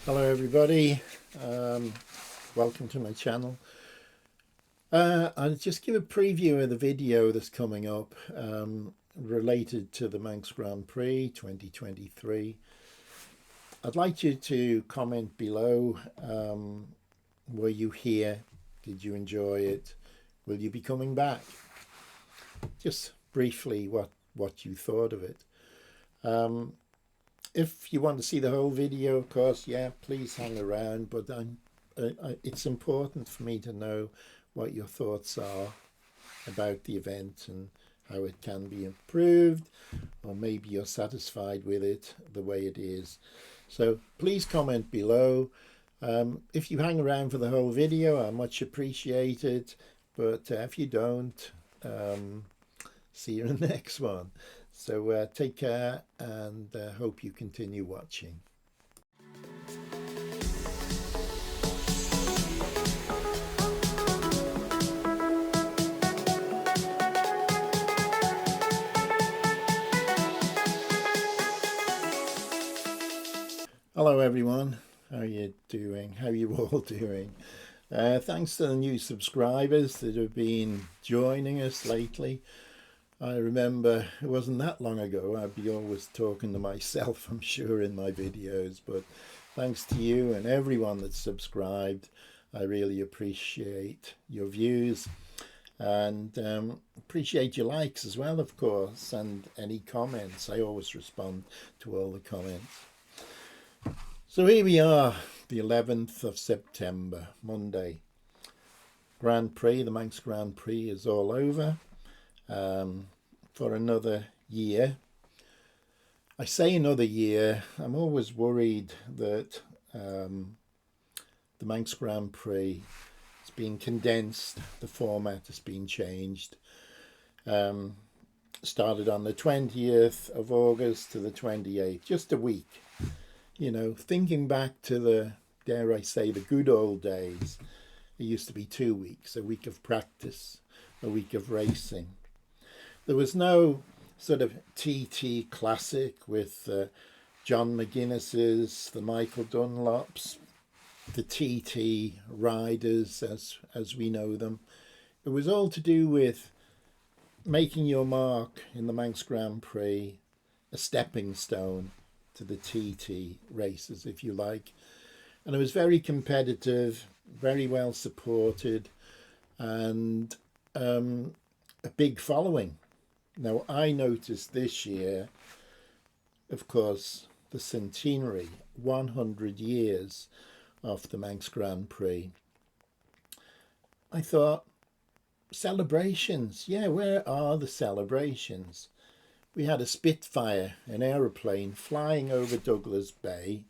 Hello everybody, welcome to my channel. I'll just give a preview of the video that's coming up related to the Manx Grand Prix 2023. I'd like you to comment below. Were you here? Did you enjoy it? Will you be coming back? Just briefly what you thought of it. If you want to see the whole video, of course, yeah, please hang around. But it's important for me to know what your thoughts are about the event and how it can be improved, or maybe you're satisfied with it the way it is. So please comment below. If you hang around for the whole video, I much appreciate it. But if you don't, see you in the next one. So take care and hope you continue watching. Hello everyone, how are you doing? How are you all doing? Thanks to the new subscribers that have been joining us lately. I remember it wasn't that long ago I'd be always talking to myself, I'm sure, in my videos, but thanks to you and everyone that's subscribed. I really appreciate your views and appreciate your likes as well, of course, and any comments. I always respond to all the comments. So here we are, the 11th of September, Monday. Grand Prix, the Manx Grand Prix is all over. For another year. I say another year, I'm always worried that the Manx Grand Prix has been condensed, the format has been changed. Started on the 20th of August to the 28th, just a week. You know, thinking back to the, dare I say, the good old days, it used to be 2 weeks, a week of practice, a week of racing. There was no sort of TT Classic with John McGuinness's, the Michael Dunlops, the TT riders as we know them. It was all to do with making your mark in the Manx Grand Prix, a stepping stone to the TT races, if you like. And it was very competitive, very well supported, and a big following. Now, I noticed this year, of course, the centenary, 100 years of the Manx Grand Prix. I thought, celebrations, yeah, where are the celebrations? We had a Spitfire, an aeroplane, flying over Douglas Bay,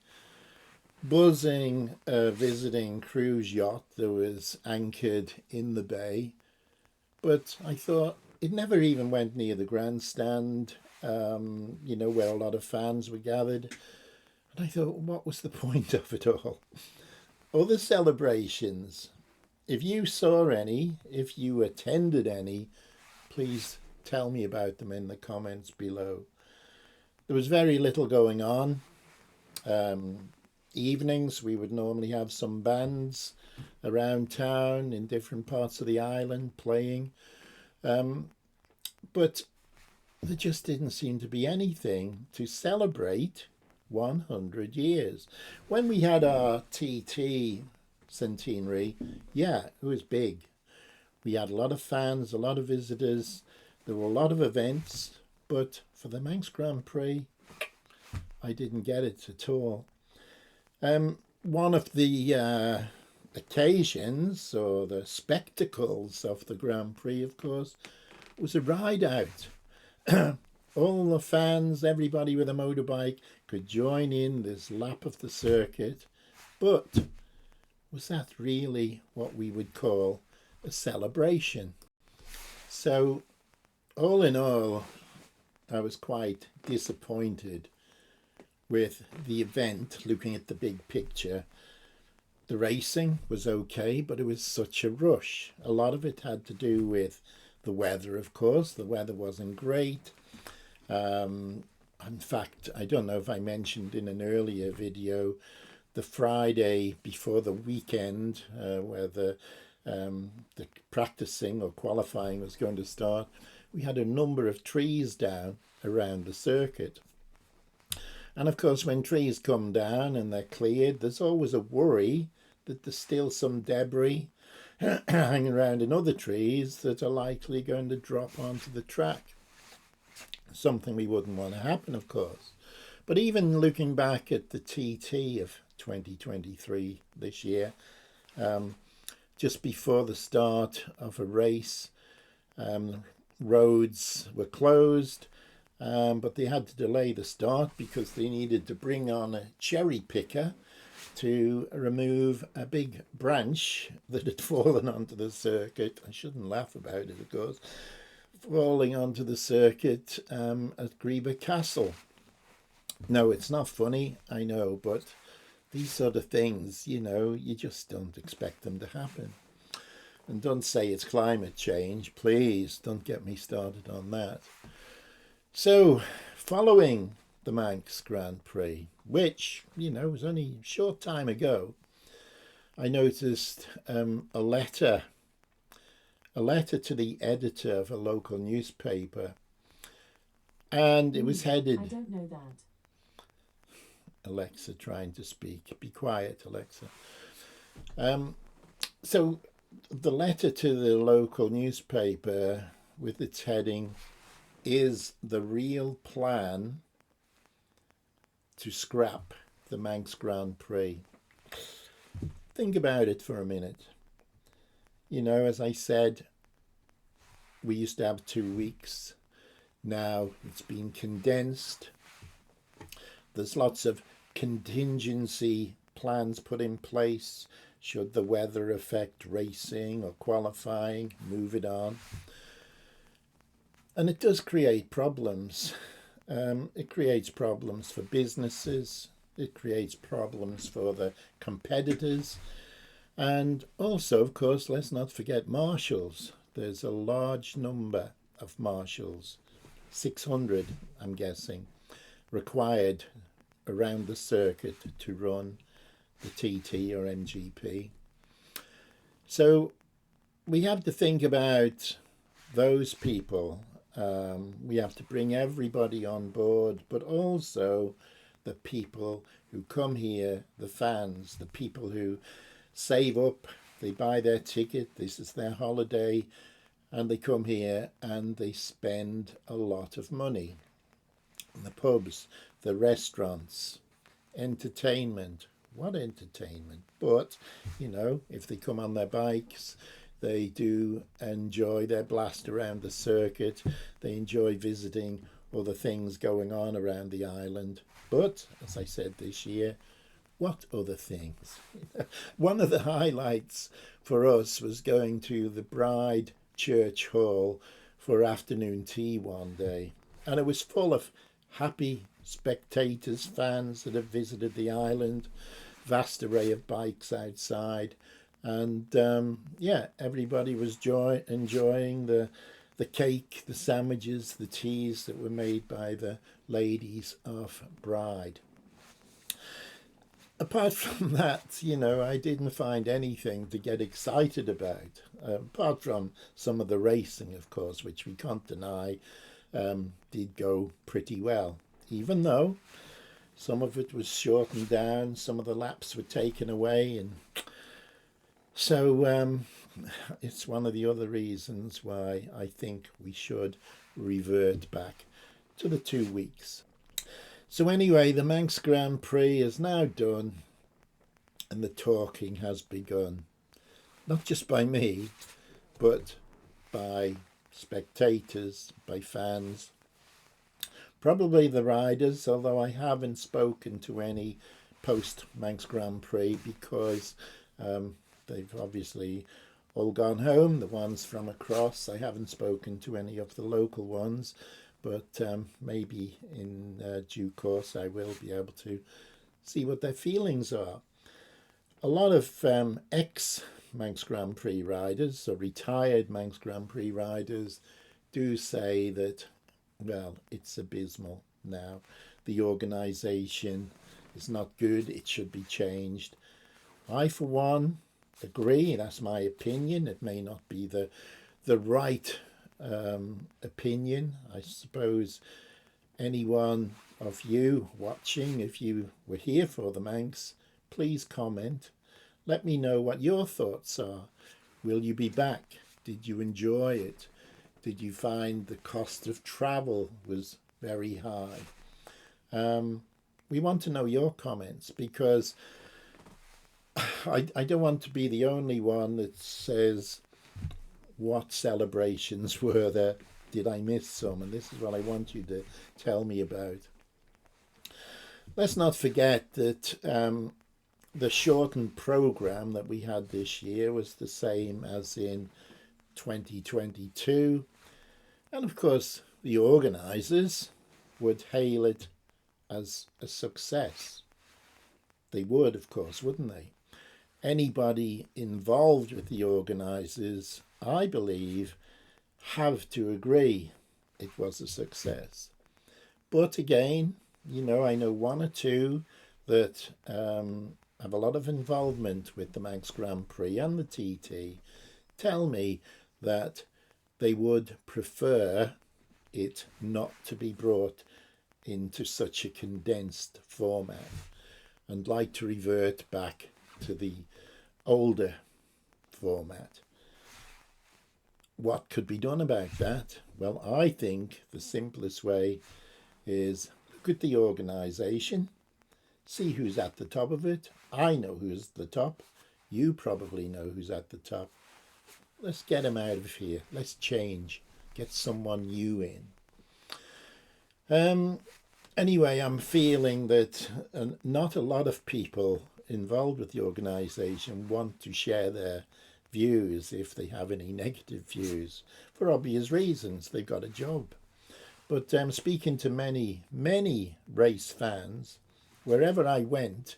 buzzing a visiting cruise yacht that was anchored in the bay. But I thought, it never even went near the grandstand, you know, where a lot of fans were gathered. And I thought, what was the point of it all? Other celebrations, if you saw any, if you attended any, please tell me about them in the comments below. There was very little going on. Evenings, we would normally have some bands around town in different parts of the island playing. But there just didn't seem to be anything to celebrate 100 years. When we had our TT centenary, yeah, it was big. We had a lot of fans, a lot of visitors. There were a lot of events, but for the Manx Grand Prix, I didn't get it at all. One of the occasions or the spectacles of the Grand Prix, of course, was a ride out. All the fans, everybody with a motorbike could join in this lap of the circuit. But was that really what we would call a celebration? So all in all, I was quite disappointed with the event, looking at the big picture. The racing was okay, but it was such a rush. A lot of it had to do with the weather, of course. The weather wasn't great. In fact, I don't know if I mentioned in an earlier video the Friday before the weekend, where the practicing or qualifying was going to start, we had a number of trees down around the circuit. And of course, when trees come down and they're cleared, there's always a worry that there's still some debris hanging around in other trees that are likely going to drop onto the track. Something we wouldn't want to happen, of course. But even looking back at the TT of 2023 this year, just before the start of a race, roads were closed, but they had to delay the start because they needed to bring on a cherry picker to remove a big branch that had fallen onto the circuit. I shouldn't laugh about it, of course. Falling onto the circuit at Greeba Castle. No, it's not funny, I know, but these sort of things, you just don't expect them to happen. And don't say it's climate change, please, don't get me started on that. So, following the Manx Grand Prix, which, was only a short time ago, I noticed a letter to the editor of a local newspaper, and it was headed... I don't know that. Alexa trying to speak. Be quiet, Alexa. So the letter to the local newspaper with its heading, "Is the real plan to scrap the Manx Grand Prix?" Think about it for a minute. As I said, we used to have 2 weeks. Now it's been condensed. There's lots of contingency plans put in place should the weather affect racing or qualifying, move it on. And it does create problems. It creates problems for businesses. It creates problems for the competitors. And also, of course, let's not forget marshals. There's a large number of marshals, 600, I'm guessing, required around the circuit to run the TT or MGP. So we have to think about those people. We have to bring everybody on board, but also the people who come here, the fans, the people who save up, they buy their ticket, this is their holiday, and they come here and they spend a lot of money. The pubs, the restaurants, entertainment. What entertainment? But, if they come on their bikes, they do enjoy their blast around the circuit. They enjoy visiting other things going on around the island. But, as I said this year, what other things? One of the highlights for us was going to the Bride Church Hall for afternoon tea one day. And it was full of happy spectators, fans that have visited the island, vast array of bikes outside. And everybody was enjoying the cake, the sandwiches, the teas that were made by the ladies of Bride. Apart from that, I didn't find anything to get excited about, apart from some of the racing, of course, which we can't deny did go pretty well, even though some of it was shortened down, some of the laps were taken away, and so it's one of the other reasons why I think we should revert back to the 2 weeks. So anyway, the Manx Grand Prix is now done and the talking has begun. Not just by me, but by spectators, by fans, probably the riders, although I haven't spoken to any post-Manx Grand Prix because they've obviously all gone home, the ones from across. I haven't spoken to any of the local ones, but maybe in due course I will be able to see what their feelings are. A lot of ex-Manx Grand Prix riders or retired Manx Grand Prix riders do say that, well, it's abysmal now. The organisation is not good. It should be changed. I, for one, agree. That's my opinion. It may not be the right opinion. I suppose anyone of you watching, if you were here for the Manx, please comment. Let me know what your thoughts are. Will you be back? Did you enjoy it? Did you find the cost of travel was very high? We want to know your comments, because I don't want to be the only one that says what celebrations were there. Did I miss some? And this is what I want you to tell me about. Let's not forget that the shortened programme that we had this year was the same as in 2022. And of course, the organisers would hail it as a success. They would, of course, wouldn't they? Anybody involved with the organisers, I believe, have to agree it was a success. But again, I know one or two that have a lot of involvement with the Manx Grand Prix and the TT, tell me that they would prefer it not to be brought into such a condensed format and like to revert back to the older format. What could be done about that? Well, I think the simplest way is look at the organisation, see who's at the top of it. I know who's at the top. You probably know who's at the top. Let's get him out of here. Let's change. Get someone new in. Anyway, I'm feeling that not a lot of people involved with the organisation want to share their views if they have any negative views, for obvious reasons. They've got a job. But speaking to many, many race fans, wherever I went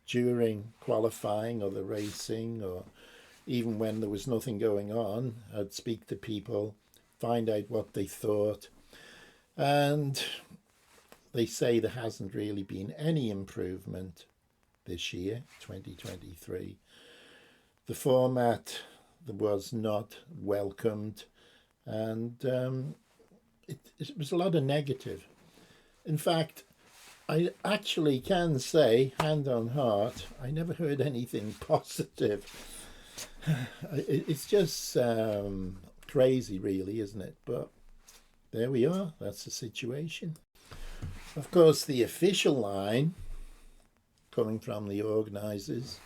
during qualifying or the racing, or even when there was nothing going on, I'd speak to people, find out what they thought. And they say there hasn't really been any improvement this year, 2023. The format was not welcomed, and it was a lot of negative. In fact, I actually can say, hand on heart, I never heard anything positive. It's just crazy, really, isn't it? But there we are. That's the situation. Of course, the official line, coming from the organisers,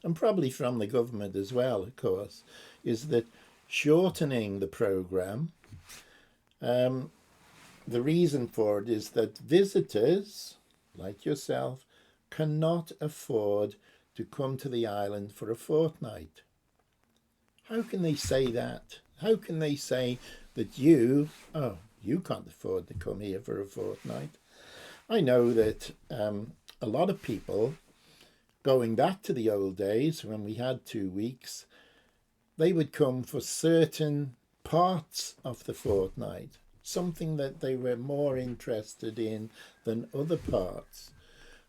and probably from the government as well, of course, is that shortening the programme, the reason for it is that visitors, like yourself, cannot afford to come to the island for a fortnight. How can they say that? How can they say that you can't afford to come here for a fortnight? I know that a lot of people, going back to the old days when we had 2 weeks, they would come for certain parts of the fortnight, something that they were more interested in than other parts.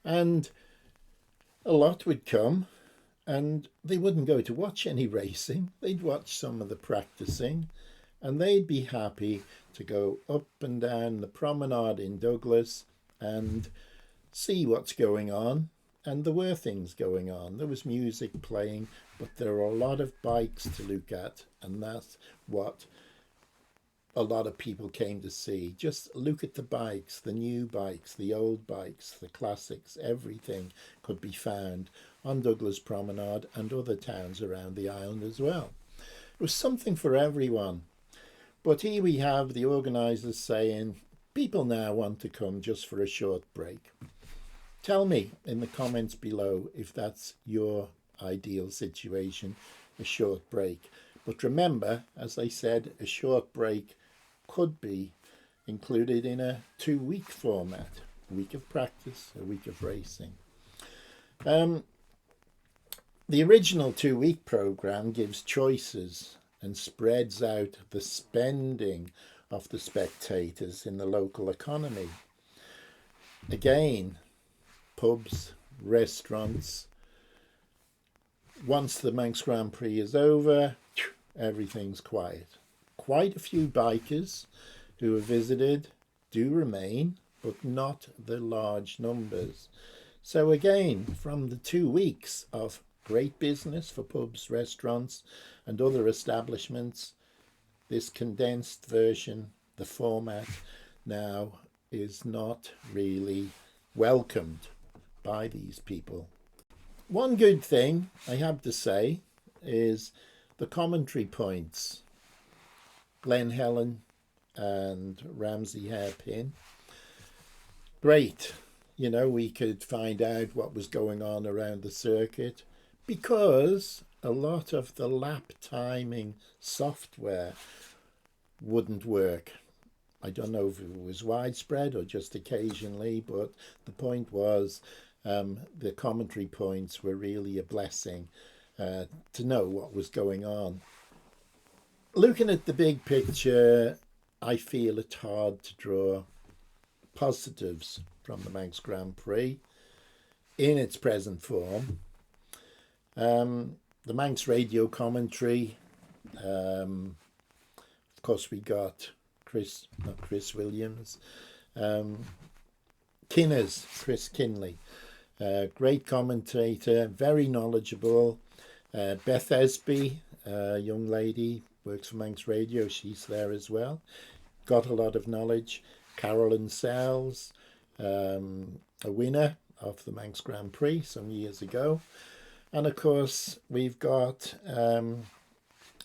And a lot would come and they wouldn't go to watch any racing. They'd watch some of the practicing, and they'd be happy to go up and down the promenade in Douglas and see what's going on. And there were things going on. There was music playing, but there were a lot of bikes to look at, and that's what a lot of people came to see. Just look at the bikes, the new bikes, the old bikes, the classics. Everything could be found on Douglas Promenade and other towns around the island as well. It was something for everyone. But here we have the organisers saying people now want to come just for a short break. Tell me in the comments below if that's your ideal situation, a short break. But remember, as I said, a short break could be included in a 2-week format. A week of practice, a week of racing. The original 2-week programme gives choices and spreads out the spending of the spectators in the local economy. Again, pubs, restaurants. Once the Manx Grand Prix is over, everything's quiet. Quite a few bikers who have visited do remain, but not the large numbers. So again, from the 2 weeks of great business for pubs, restaurants and other establishments, this condensed version, the format now is not really welcomed by these people. One good thing I have to say is the commentary points. Glenn Helen and Ramsey Hairpin. Great. You know, we could find out what was going on around the circuit because a lot of the lap timing software wouldn't work. I don't know if it was widespread or just occasionally, but the point was the commentary points were really a blessing to know what was going on. Looking at the big picture, I feel it's hard to draw positives from the Manx Grand Prix in its present form. The Manx radio commentary, of course we got Chris Williams, Kinners, Chris Kinley, great commentator, very knowledgeable. Beth Esby, young lady, works for Manx Radio, she's there as well. Got a lot of knowledge. Carolyn Sells, a winner of the Manx Grand Prix some years ago. And of course, we've got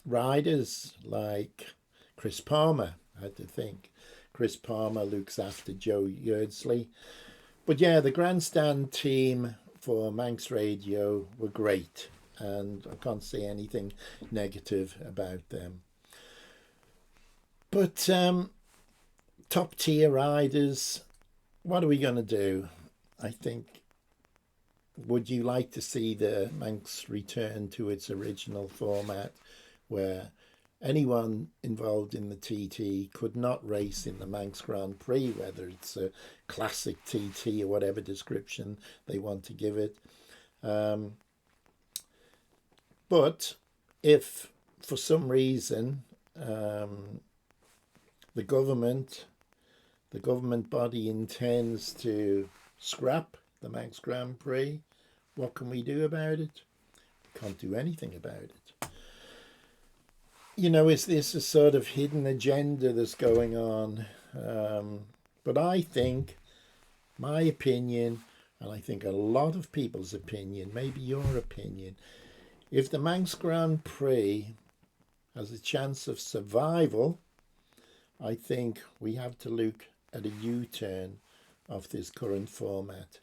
riders like Chris Palmer, I had to think. Chris Palmer looks after Joe Yeardsley. But yeah, the grandstand team for Manx Radio were great, and I can't say anything negative about them. But top tier riders, what are we going to do? I think, would you like to see the Manx return to its original format where anyone involved in the TT could not race in the Manx Grand Prix, whether it's a classic TT or whatever description they want to give it? But if for some reason the government body intends to scrap the Manx Grand Prix, what can we do about it? We can't do anything about it. You know, is this a sort of hidden agenda that's going on? But I think, my opinion, and I think a lot of people's opinion, maybe your opinion, if the Manx Grand Prix has a chance of survival, I think we have to look at a U-turn of this current format.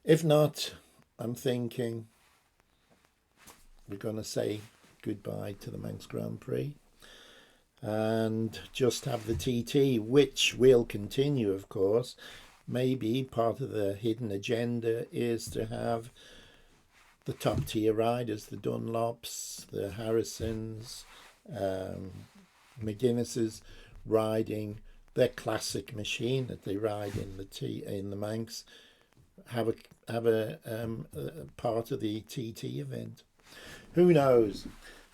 If not, I'm thinking we're going to say goodbye to the Manx Grand Prix and just have the TT, which will continue, of course. Maybe part of the hidden agenda is to have the top tier riders, the Dunlops, the Harrisons, McGuinnesses, riding their classic machine that they ride in the Manx, have a part of the TT event. Who knows?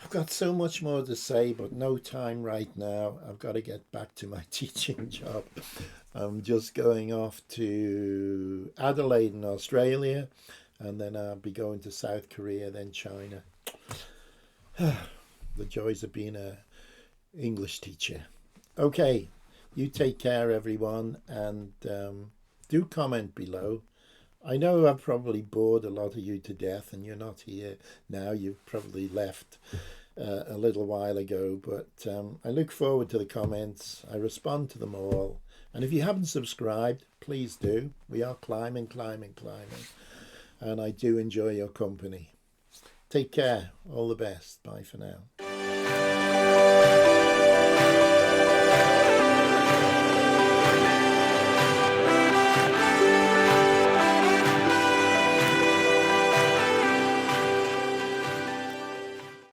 I've got so much more to say, but no time right now. I've got to get back to my teaching job. I'm just going off to Adelaide in Australia, and then I'll be going to South Korea, then China. The joys of being an English teacher. Okay, you take care, everyone, and do comment below. I know I've probably bored a lot of you to death, and you're not here now. You've probably left a little while ago, but I look forward to the comments. I respond to them all. And if you haven't subscribed, please do. We are climbing. And I do enjoy your company. Take care. All the best. Bye for now.